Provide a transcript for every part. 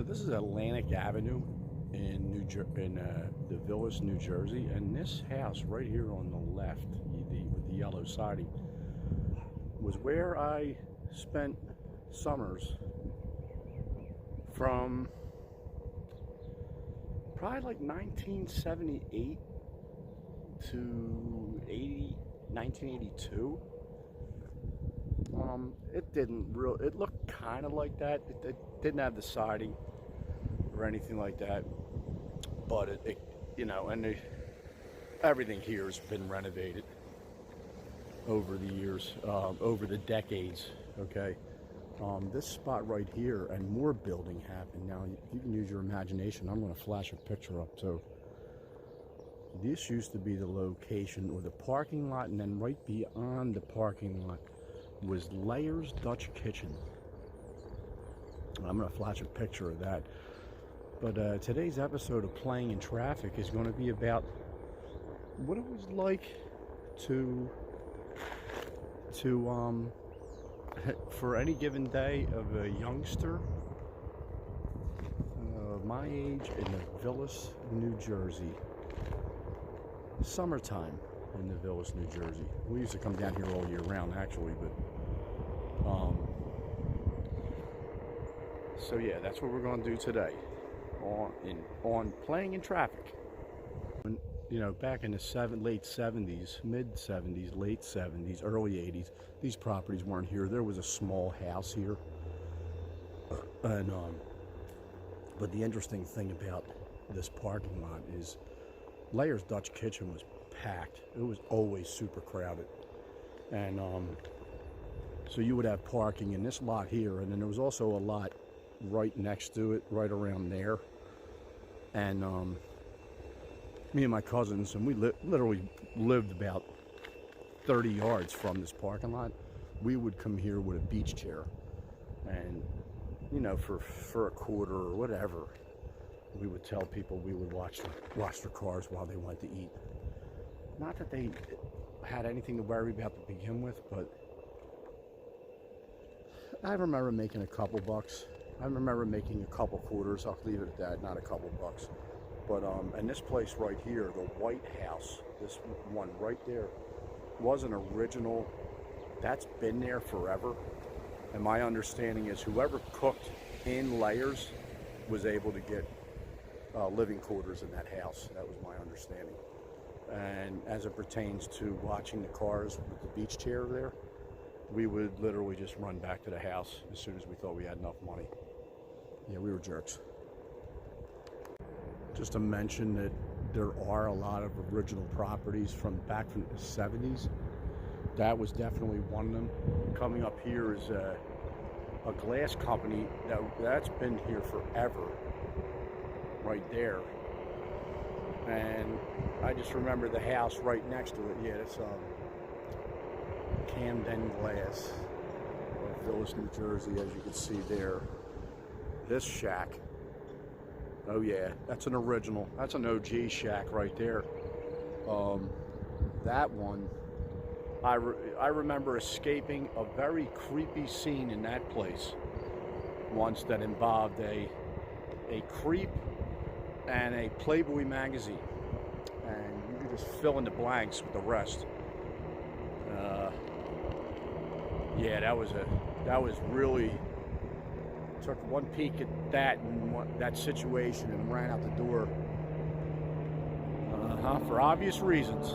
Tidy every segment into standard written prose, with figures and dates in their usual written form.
So this is Atlantic Avenue in the Villas, New Jersey, and this house right here on the left, with the yellow siding, was where I spent summers from probably like 1978 to 1982. It looked kind of like that. It didn't have the siding or anything like that, but everything here has been renovated over the years, over the decades. Okay, this spot right here, and more building happened. Now you can use your imagination. I'm going to flash a picture up. So this used to be the location or the parking lot, and then right beyond the parking lot was Layer's Dutch Kitchen. I'm going to flash a picture of that. But today's episode of Playing in Traffic is going to be about what it was like to for any given day of a youngster my age in the Villas, New Jersey. Summertime in the Villas, New Jersey. We used to come down here all year round, actually, but so yeah, that's what we're going to do today on Playing in Traffic. When, back in the late 70s, mid 70s, late 70s, early 80s, these properties weren't here. There was a small house here, and but the interesting thing about this parking lot is Layer's Dutch Kitchen was packed. It was always super crowded, and so you would have parking in this lot here, and then there was also a lot right next to it, right around there. And me and my cousins, and we literally lived about 30 yards from this parking lot. We would come here with a beach chair, and for a quarter or whatever, we would tell people we would watch their cars while they went to eat. Not that they had anything to worry about to begin with, but I remember making a couple bucks. I remember making a couple quarters. I'll leave it at that, not a couple bucks. But and this place right here, the White House, this one right there, was an original. That's been there forever. And my understanding is whoever cooked in Layers was able to get living quarters in that house. That was my understanding. And as it pertains to watching the cars with the beach chair there, we would literally just run back to the house as soon as we thought we had enough money. Yeah, we were jerks. Just to mention that there are a lot of original properties from the 70s. That was definitely one of them. Coming up here is a glass company that's been here forever, right there. And I just remember the house right next to it. Yeah, it's Camden Glass of Villas, New Jersey, as you can see there. This shack, oh yeah, that's an original. That's an OG shack right there. That one, I remember escaping a very creepy scene in that place once that involved a creep and a Playboy magazine, and you could just fill in the blanks with the rest. Yeah, that was really, took one peek at that situation and ran out the door. For obvious reasons.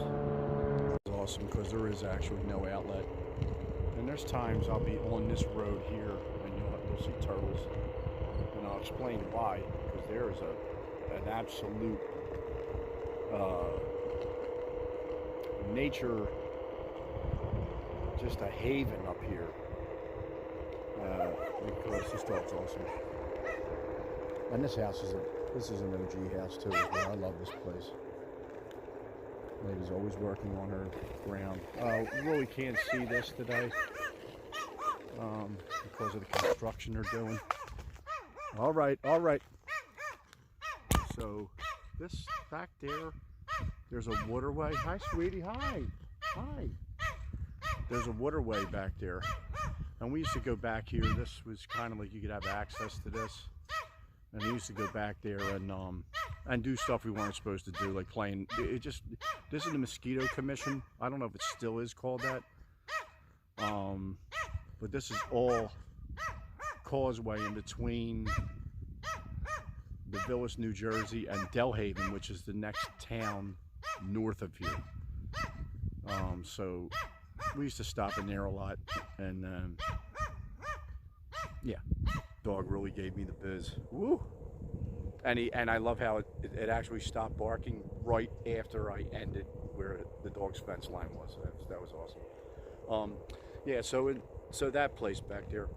It's awesome because there is actually no outlet, and there's times I'll be on this road here and you'll see turtles, and I'll explain why. Because there is an absolute nature, just a haven up here. Because this dog's awesome. And this house is an OG house too as well. I love this place. Lady's always working on her ground. We really can't see this today because of the construction they're doing. All right. So this back there's a waterway. Hi, sweetie. Hi. There's a waterway back there. And we used to go back here. This was kind of like you could have access to this. and we used to go back there and do stuff we weren't supposed to do, like playing. This is the mosquito commission. I don't know if it still is called that, but this is all causeway in between the Villas, New Jersey, and Delhaven, which is the next town north of here. So we used to stop in there a lot, and yeah, dog really gave me the biz. Woo! And I love how it actually stopped barking right after I ended where the dog's fence line was. That was awesome. Yeah, so that place back there.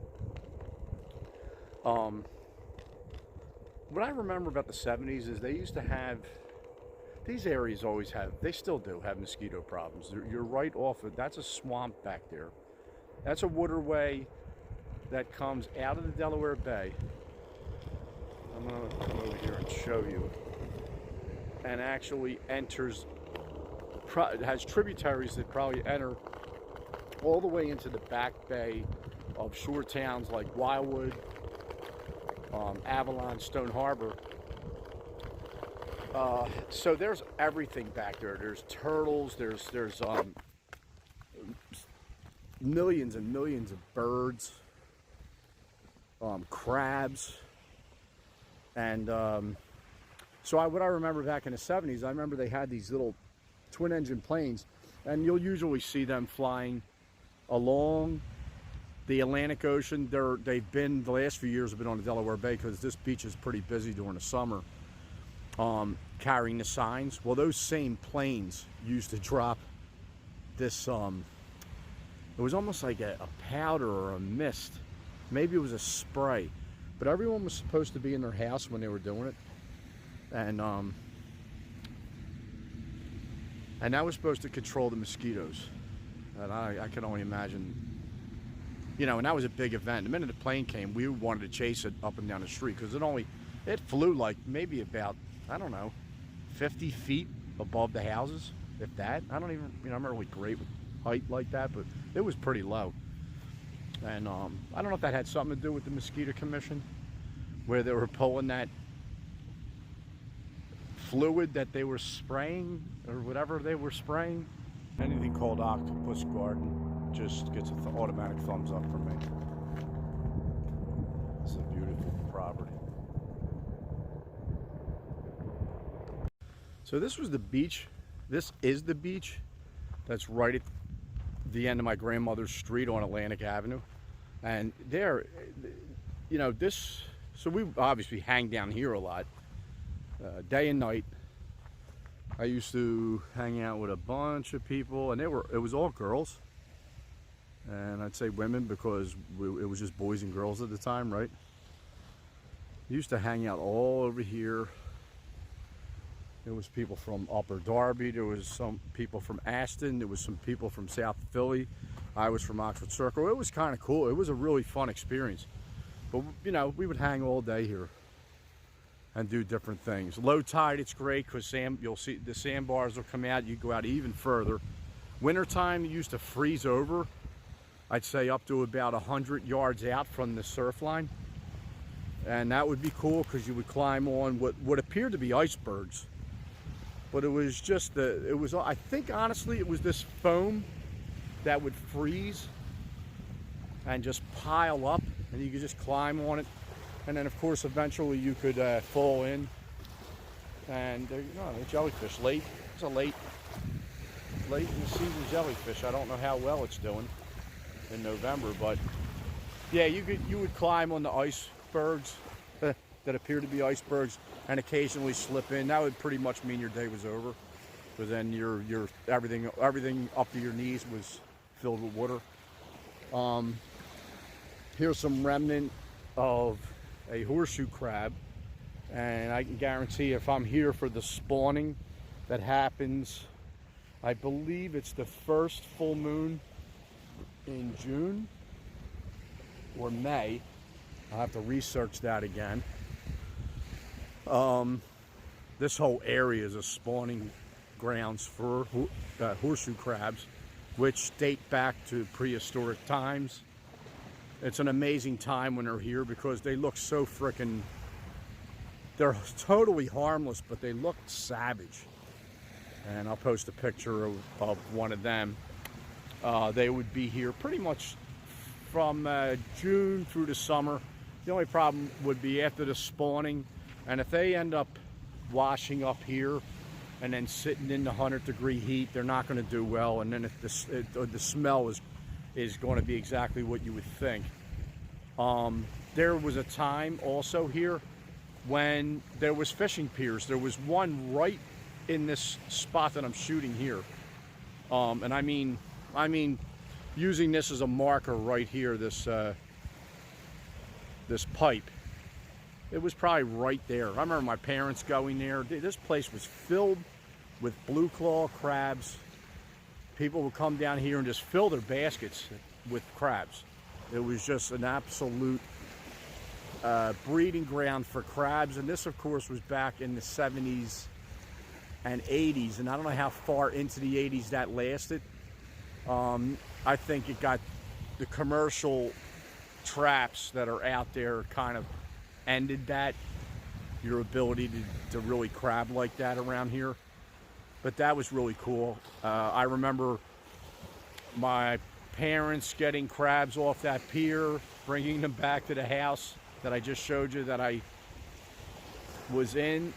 What I remember about the 70s is they used to have, these areas always have, they still do have mosquito problems. You're right off of, that's a swamp back there. That's a waterway that comes out of the Delaware Bay. I'm going to come over here and show you. And actually enters, it has tributaries that probably enter all the way into the back bay of shore towns like Wildwood, Avalon, Stone Harbor. So there's everything back there. There's turtles, there's millions and millions of birds, crabs, and what I remember back in the 70s, I remember they had these little twin engine planes, and you'll usually see them flying along the Atlantic Ocean. They've been, the last few years have been on the Delaware Bay because this beach is pretty busy during the summer, carrying the signs. Well, those same planes used to drop this, it was almost like a powder or a mist. Maybe it was a spray, but everyone was supposed to be in their house when they were doing it. And that was supposed to control the mosquitoes. And I can only imagine, you know, and that was a big event. The minute the plane came, we wanted to chase it up and down the street because it flew like maybe about, I don't know, 50 feet above the houses, if that. I don't even, you know, I'm not really great with height like that, but it was pretty low. And I don't know if that had something to do with the mosquito commission, where they were pulling that fluid that they were spraying or whatever they were spraying. Anything called Octopus Garden just gets an automatic thumbs up from me. It's a beautiful property. So this was the beach. This is the beach that's right at the end of my grandmother's street on Atlantic Avenue. And there, you know, so we obviously hang down here a lot, day and night. I used to hang out with a bunch of people, and it was all girls. And I'd say women because it was just boys and girls at the time, right? Used to hang out all over here. There was people from Upper Darby, there was some people from Aston, there was some people from South Philly. I was from Oxford Circle. It was kind of cool. It was a really fun experience. But, you know, we would hang all day here and do different things. Low tide, it's great because you'll see the sandbars will come out. You go out even further. Wintertime, it used to freeze over. I'd say up to about 100 yards out from the surf line. And that would be cool because you would climb on what appeared to be icebergs. But it was just I think honestly it was this foam that would freeze and just pile up, and you could just climb on it. And then of course eventually you could fall in. And there you go, the jellyfish. It's a late in the season jellyfish. I don't know how well it's doing in November, but yeah, you would climb on the icebergs that appear to be icebergs and occasionally slip in. That would pretty much mean your day was over, because then your everything up to your knees was filled with water. Here's some remnant of a horseshoe crab, and I can guarantee if I'm here for the spawning that happens, I believe it's the first full moon in June or May. I'll have to research that again. This whole area is a spawning grounds for horseshoe crabs, which date back to prehistoric times. It's an amazing time when they're here because they look so frickin' they're totally harmless, but they look savage. And I'll post a picture of one of them. They would be here pretty much from June through the summer. The only problem would be after the spawning, and if they end up washing up here and then sitting in the 100-degree heat, they're not going to do well, and then if the smell is going to be exactly what you would think. There was a time also here when there was fishing piers. There was one right in this spot that I'm shooting here, and I mean using this as a marker right here, this pipe. It was probably right there. I remember my parents going there. This place was filled with blue claw crabs. People would come down here and just fill their baskets with crabs. It was just an absolute breeding ground for crabs. And this, of course, was back in the 70s and 80s. And I don't know how far into the 80s that lasted. I think it got the commercial traps that are out there kind of ended that, your ability to really crab like that around here. But that was really cool. I remember my parents getting crabs off that pier, bringing them back to the house that I just showed you that I was in,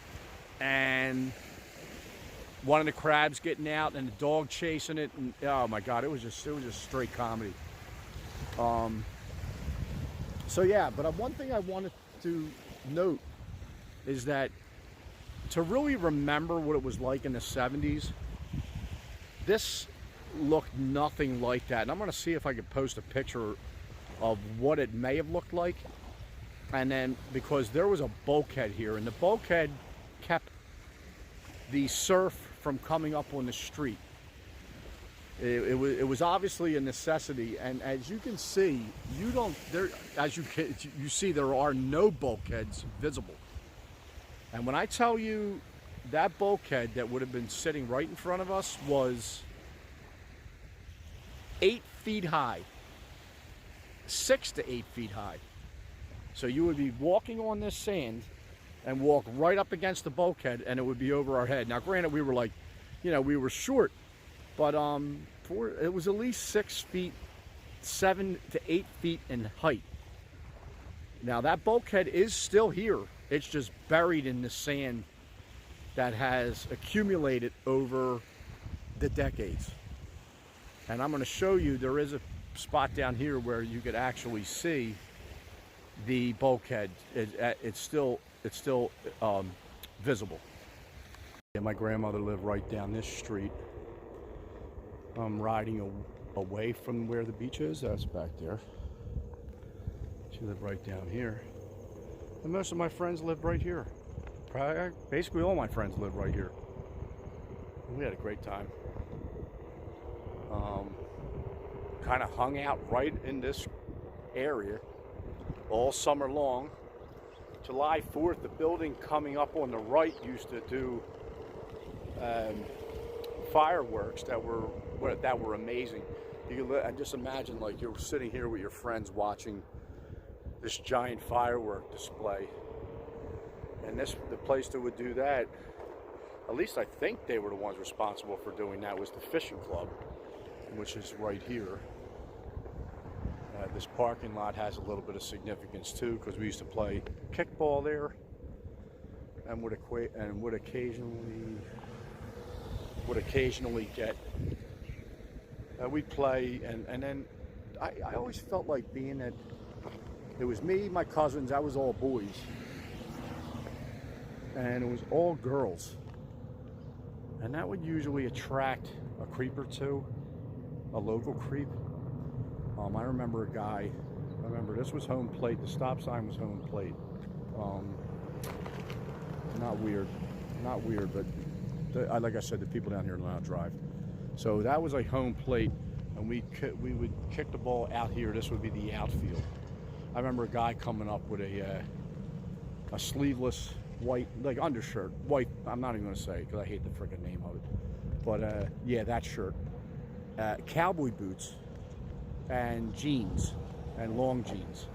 and one of the crabs getting out and the dog chasing it, and oh my God, it was just straight comedy. So yeah, but one thing I wanted to note is that to really remember what it was like in the 70s, this looked nothing like that. And I'm going to see if I could post a picture of what it may have looked like. And then, because there was a bulkhead here, and the bulkhead kept the surf from coming up on the street. It was obviously a necessity, and as you can see, you see there are no bulkheads visible. And when I tell you that bulkhead that would have been sitting right in front of us was 8 feet high, 6 to 8 feet high. So you would be walking on this sand and walk right up against the bulkhead, and it would be over our head. Now, granted, we were like, we were short, but it was at least 6 feet, 7 to 8 feet in height. Now that bulkhead is still here. It's just buried in the sand that has accumulated over the decades. And I'm going to show you, there is a spot down here where you could actually see the bulkhead. It's still visible. And my grandmother lived right down this street. I'm riding away from where the beach is. That's back there. She lived right down here. And most of my friends lived right here. Basically all my friends lived right here. We had a great time. Kind of hung out right in this area all summer long. July 4th, the building coming up on the right used to do fireworks that were amazing. You could just imagine, like, you're sitting here with your friends watching this giant firework display, and the place that would do that, at least I think they were the ones responsible for doing that, was the fishing club, which is right here. This parking lot has a little bit of significance too, because we used to play kickball there, and would occasionally get we'd play, and then I always felt like being that it was me, my cousins, that was all boys, and it was all girls, and that would usually attract a creep or two, a local creep. I remember a guy, this was home plate, the stop sign was home plate. Not weird, but like I said, the people down here know how to drive. So that was a home plate, and we would kick the ball out here. This would be the outfield. I remember a guy coming up with a sleeveless white, like undershirt, white, I'm not even going to say because I hate the freaking name of it. But yeah, that shirt, cowboy boots, and jeans, and long jeans.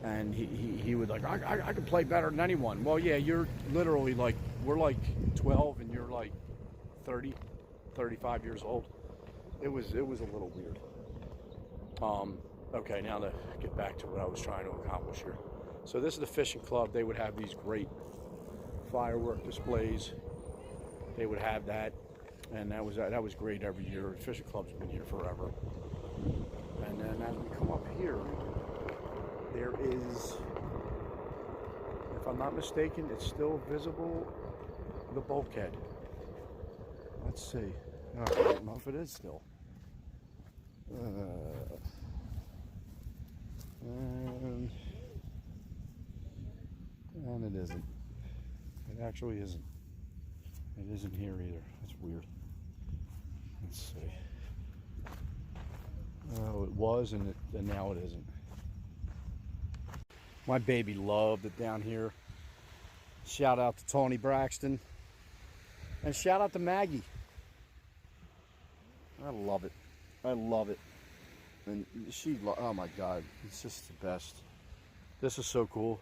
And he would like, I can play better than anyone. Well, yeah, you're literally like, we're like 12 and you're like 30, 35 years old. It was a little weird. Okay, now to get back to what I was trying to accomplish here. So this is the fishing club. They would have these great firework displays. They would have that, and that was great every year. The fishing club's been here forever. And then as we come up here, there is, if I'm not mistaken, it's still visible, the bulkhead. Let's see. Oh, I don't know if it is still. And it isn't. It actually isn't. It isn't here either. That's weird. Let's see. Oh, it was, and now it isn't. My baby loved it down here. Shout out to Tony Braxton. And shout out to Maggie. I love it. I love it. And oh my God, it's just the best. This is so cool.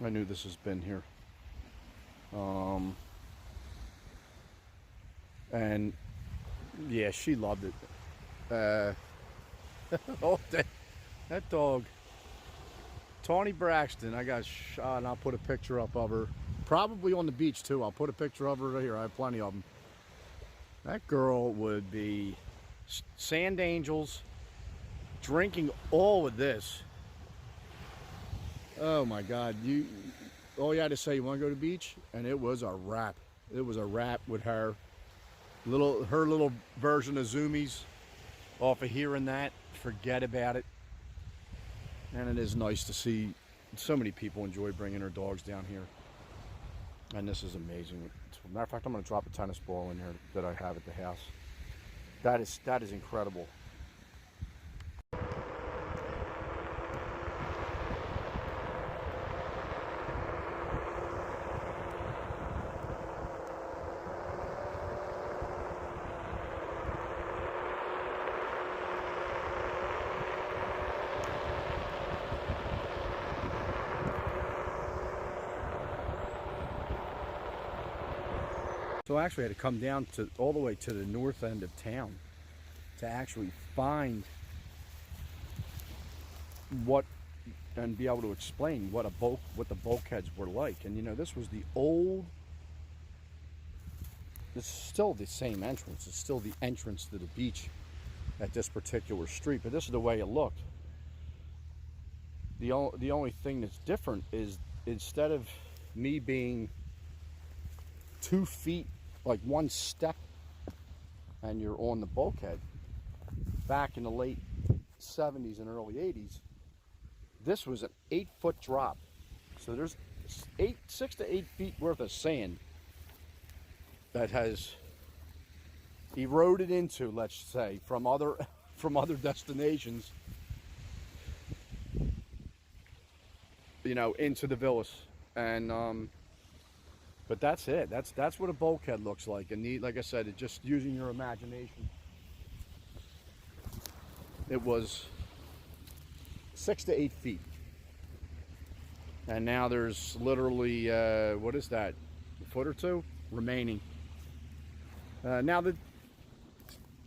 I knew this has been here. And yeah, she loved it. Oh, that dog. Tawny Braxton, I got shot, and I'll put a picture up of her. Probably on the beach too. I'll put a picture of her right here. I have plenty of them. That girl would be sand angels, drinking all of this. Oh my God! All you had to say, you want to go to the beach, and it was a wrap. It was a wrap with her. Her little version of Zoomies. Off of hearing that, forget about it. And it is nice to see so many people enjoy bringing their dogs down here. And this is amazing. As a matter of fact, I'm going to drop a tennis ball in here that I have at the house. That is incredible. So I actually had to come down to all the way to the north end of town to actually find what and be able to explain what the bulkheads were like. And you know, this was the old. It's still the same entrance. It's still the entrance to the beach at this particular street. But this is the way it looked. The only thing that's different is instead of me being 2 feet, like one step, and you're on the bulkhead, back in the late 70s and early 80s, this was an 8-foot drop. So there's 6 to 8 feet worth of sand that has eroded into, let's say, from other destinations, you know, into the villas. And but that's it. That's what a bulkhead looks like. And like I said, it just using your imagination. It was 6 to 8 feet. And now there's literally, what is that? A foot or two remaining. Now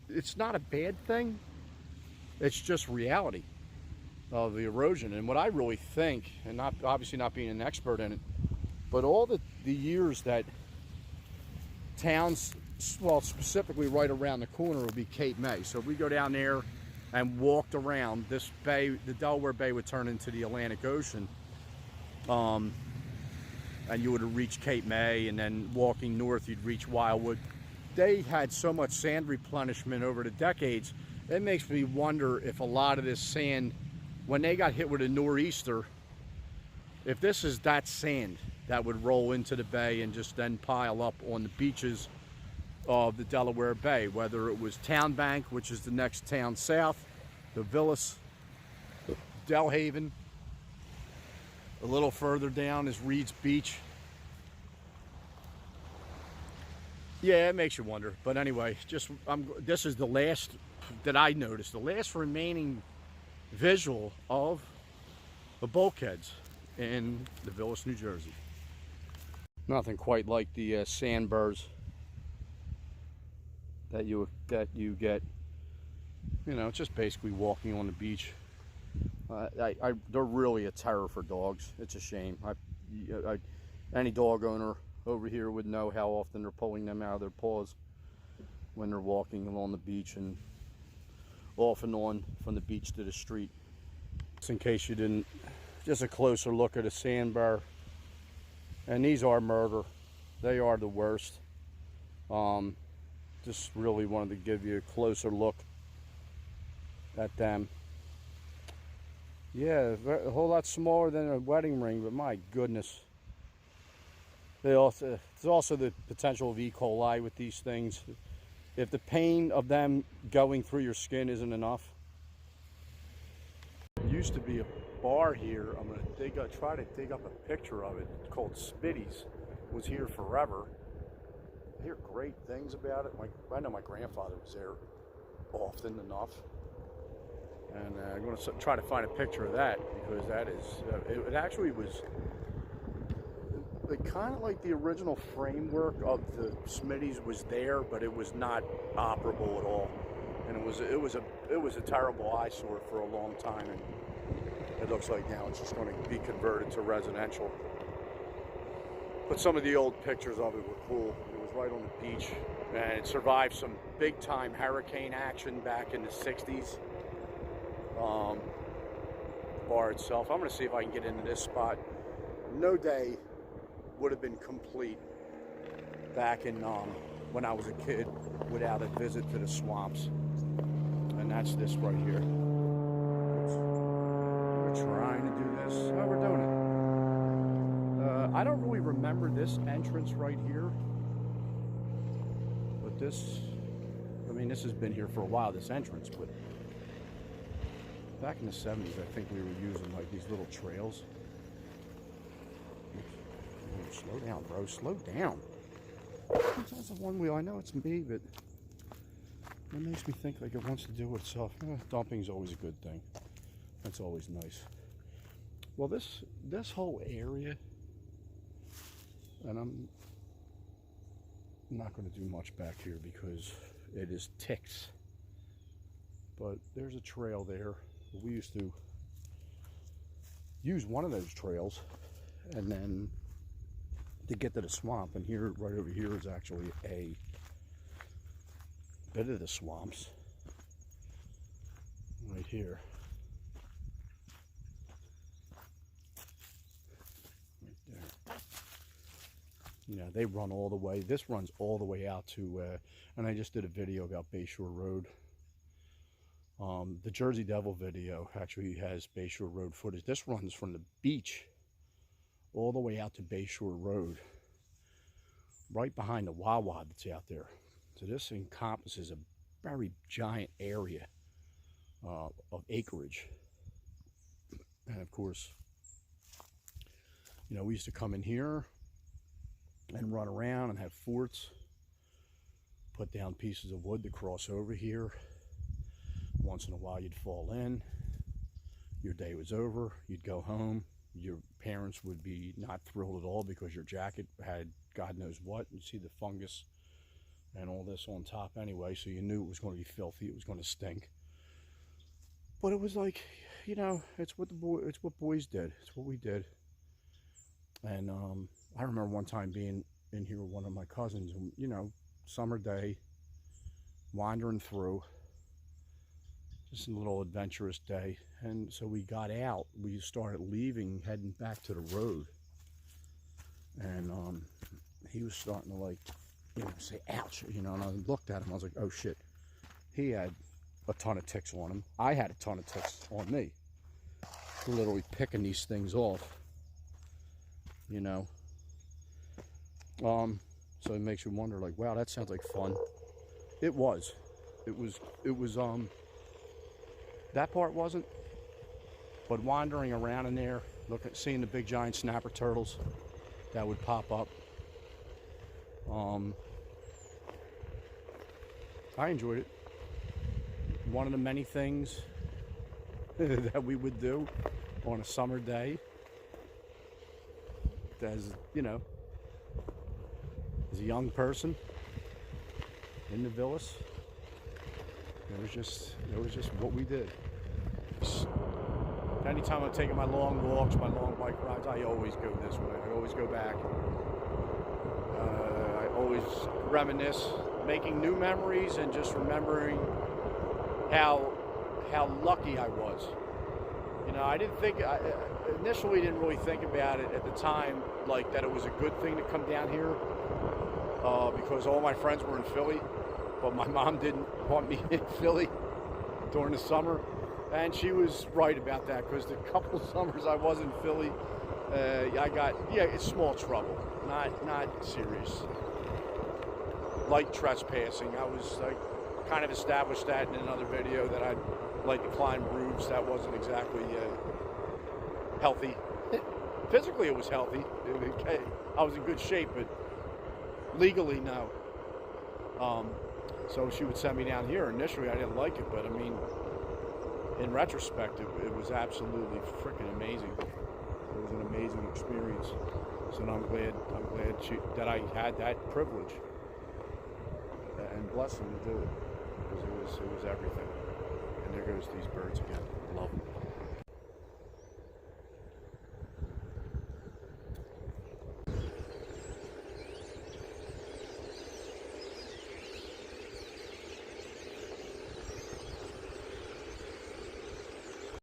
it's not a bad thing. It's just reality of the erosion. And what I really think, and obviously not being an expert in it, but all the years that towns, well, specifically right around the corner would be Cape May. So if we go down there and walked around this bay, the Delaware Bay would turn into the Atlantic Ocean. And you would have reached Cape May, and then walking north, you'd reach Wildwood. They had so much sand replenishment over the decades, it makes me wonder if a lot of this sand, when they got hit with a nor'easter, if this is that sand that would roll into the bay and just then pile up on the beaches of the Delaware Bay, whether it was Town Bank, which is the next town south, the Villas, Delhaven. A little further down is Reed's Beach. Yeah, it makes you wonder. But anyway, this is the last that I noticed, the last remaining visual of the bulkheads in the Village, New Jersey. Nothing quite like the sandbars that you get. You know, it's just basically walking on the beach. They're really a terror for dogs. It's a shame. Any dog owner over here would know how often they're pulling them out of their paws when they're walking along the beach and off and on from the beach to the street. Just in case you didn't, just a closer look at a sandbar. And these are murder. They are the worst. Just really wanted to give you a closer look at them. Yeah, a whole lot smaller than a wedding ring, but my goodness. There's also the potential of E. coli with these things. If the pain of them going through your skin isn't enough. There used to be a bar here. I'm gonna try to dig up a picture of it. It's called Spitty's. It was here forever. I hear great things about it. I know my grandfather was there often enough. And I'm going to try to find a picture of that, because that is, it actually was kind of like the original framework of the Smitty's was there, but it was not operable at all. And it was a terrible eyesore for a long time, and it looks like now it's just going to be converted to residential. But some of the old pictures of it were cool. It was right on the beach, and it survived some big time hurricane action back in the 60s. Bar itself, I'm going to see if I can get into this spot. No day would have been complete back in when I was a kid without a visit to the swamps. And that's this right here. We're trying to do this. Oh, we're doing it. I don't really remember this entrance right here, but this, I mean, this has been here for a while, this entrance, but back in the 70s, I think we were using like these little trails. Slow down, bro. Slow down. That's a one wheel. I know it's me, but it makes me think like it wants to do itself. Dumping's always a good thing. That's always nice. Well, this whole area, and I'm not going to do much back here because it is ticks. But there's a trail there. We used to use one of those trails and then to get to the swamp, and here, right over here, is actually a bit of the swamps right here. Right there. You know, they run all the way. This runs all the way out to, and I just did a video about Bayshore Road. The Jersey Devil video actually has Bayshore Road footage. This runs from the beach all the way out to Bayshore Road, right behind the Wawa that's out there. So this encompasses a very giant area of acreage. And of course, you know, we used to come in here and run around and have forts, put down pieces of wood to cross over here. Once in a while you'd fall in, your day was over, you'd go home, your parents would be not thrilled at all because your jacket had God knows what. You see the fungus and all this on top anyway, so you knew it was going to be filthy, it was going to stink. But it was like, you know, it's what boys did, it's what we did. And I remember one time being in here with one of my cousins, and, you know, summer day, wandering through, just a little adventurous day. And so we got out, we started leaving, heading back to the road, and he was starting to, like, you know, say ouch, you know, and I looked at him, I was like, oh shit. He had a ton of ticks on him, I had a ton of ticks on me. We're literally picking these things off, you know. So it makes you wonder, like, wow, that sounds like fun. It was that part wasn't, but wandering around in there, seeing the big giant snapper turtles that would pop up, I enjoyed it. One of the many things that we would do. on a summer day, as you know, as a young person in the villas. It was just what we did. Anytime I'm taking my long walks, my long bike rides, I always go this way. I always go back. I always reminisce, making new memories and just remembering how lucky I was. You know, I initially didn't really think about it at the time, like that it was a good thing to come down here because all my friends were in Philly, but my mom didn't want me in Philly during the summer. And she was right about that, because the couple summers I was in Philly, I got, it's small trouble, not serious. Light trespassing. I kind of established that in another video, that I'd like to climb roofs. That wasn't exactly healthy. Physically it was healthy. I was in good shape, but legally, no. So she would send me down here. Initially I didn't like it, but I mean, in retrospect, it was absolutely freaking amazing. It was an amazing experience. So I'm glad that I had that privilege and blessing to do it, because it was everything. And there goes these birds again. Love them.